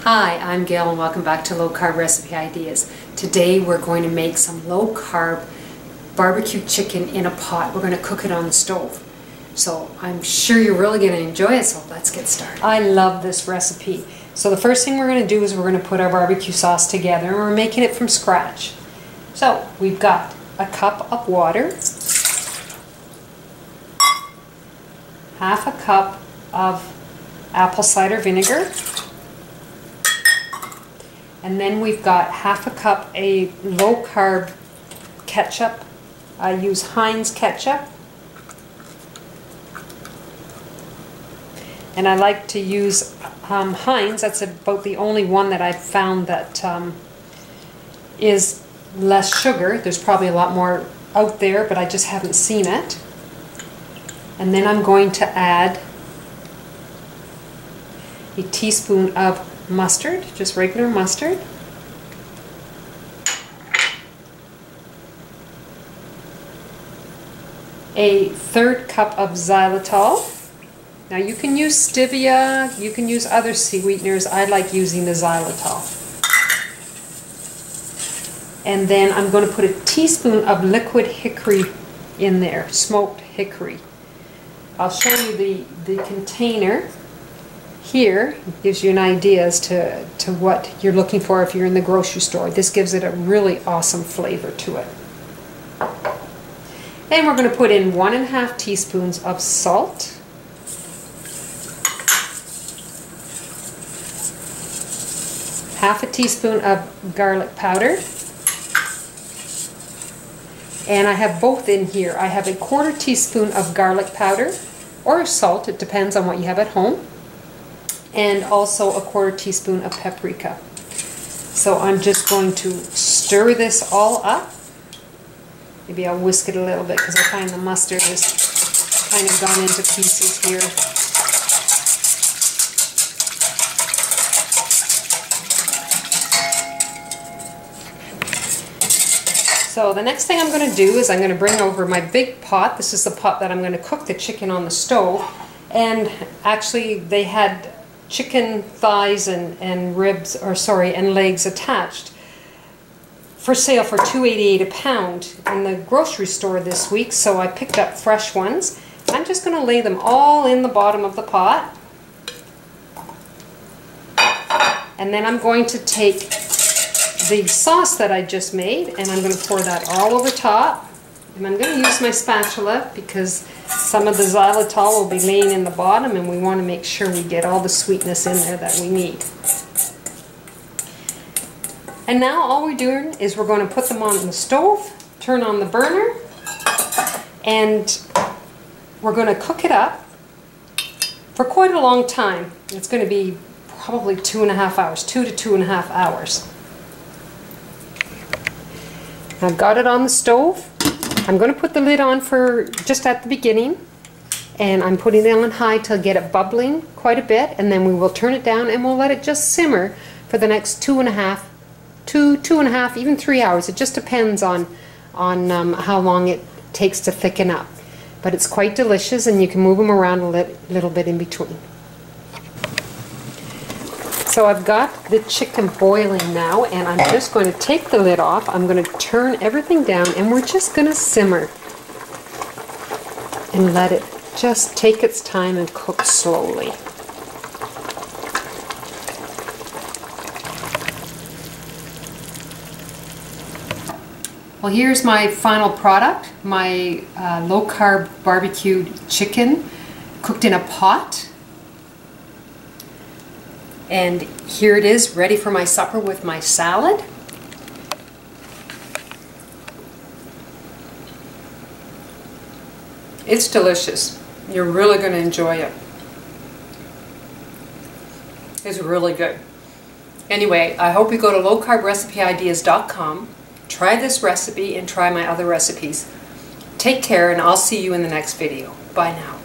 Hi, I'm Gail and welcome back to Low Carb Recipe Ideas. Today we're going to make some low carb barbecue chicken in a pot. We're going to cook it on the stove. So I'm sure you're really going to enjoy it, so let's get started. I love this recipe. So the first thing we're going to do is we're going to put our barbecue sauce together, and we're making it from scratch. So we've got a cup of water, half a cup of apple cider vinegar, and then we've got half a cup a low carb ketchup. I use Heinz ketchup, and I like to use Heinz. That's about the only one that I've found that is less sugar. There's probably a lot more out there, but I just haven't seen it. And then I'm going to add a teaspoon of mustard, just regular mustard. A third cup of xylitol. Now you can use stevia, you can use other sweeteners. I like using the xylitol. And then I'm going to put a teaspoon of liquid hickory in there, smoked hickory. I'll show you the container. Here gives you an idea as to what you're looking for if you're in the grocery store. This gives it a really awesome flavor to it. And we're going to put in 1.5 teaspoons of salt, half a teaspoon of garlic powder, and I have both in here. I have a 1/4 teaspoon of garlic powder or salt, it depends on what you have at home, and also a 1/4 teaspoon of paprika. So I'm just going to stir this all up. Maybe I'll whisk it a little bit because I find the mustard has kind of gone into pieces here. So the next thing I'm going to do is I'm going to bring over my big pot. This is the pot that I'm going to cook the chicken on the stove. And actually they had chicken thighs and ribs, or sorry, and legs attached for sale for $2.88 a pound in the grocery store this week. So I picked up fresh ones. I'm just going to lay them all in the bottom of the pot. And then I'm going to take the sauce that I just made, and I'm going to pour that all over top. And I'm going to use my spatula because some of the xylitol will be laying in the bottom, and we want to make sure we get all the sweetness in there that we need. And now all we're doing is we're going to put them on the stove, turn on the burner, and we're going to cook it up for quite a long time. It's going to be probably 2.5 hours, 2 to 2.5 hours. I've got it on the stove. I'm going to put the lid on for just at the beginning, and I'm putting it on high to get it bubbling quite a bit, and then we will turn it down and we'll let it just simmer for the next 2.5, even 3 hours. It just depends on how long it takes to thicken up. But it's quite delicious, and you can move them around a little bit in between. So I've got the chicken boiling now, and I'm just going to take the lid off. I'm going to turn everything down, and we're just going to simmer and let it just take its time and cook slowly. Well, here's my final product, my low-carb barbecued chicken cooked in a pot. And here it is, ready for my supper with my salad. It's delicious. You're really going to enjoy it. It's really good. Anyway, I hope you go to lowcarbrecipe.ideas.com, try this recipe and try my other recipes. Take care, and I'll see you in the next video. Bye now.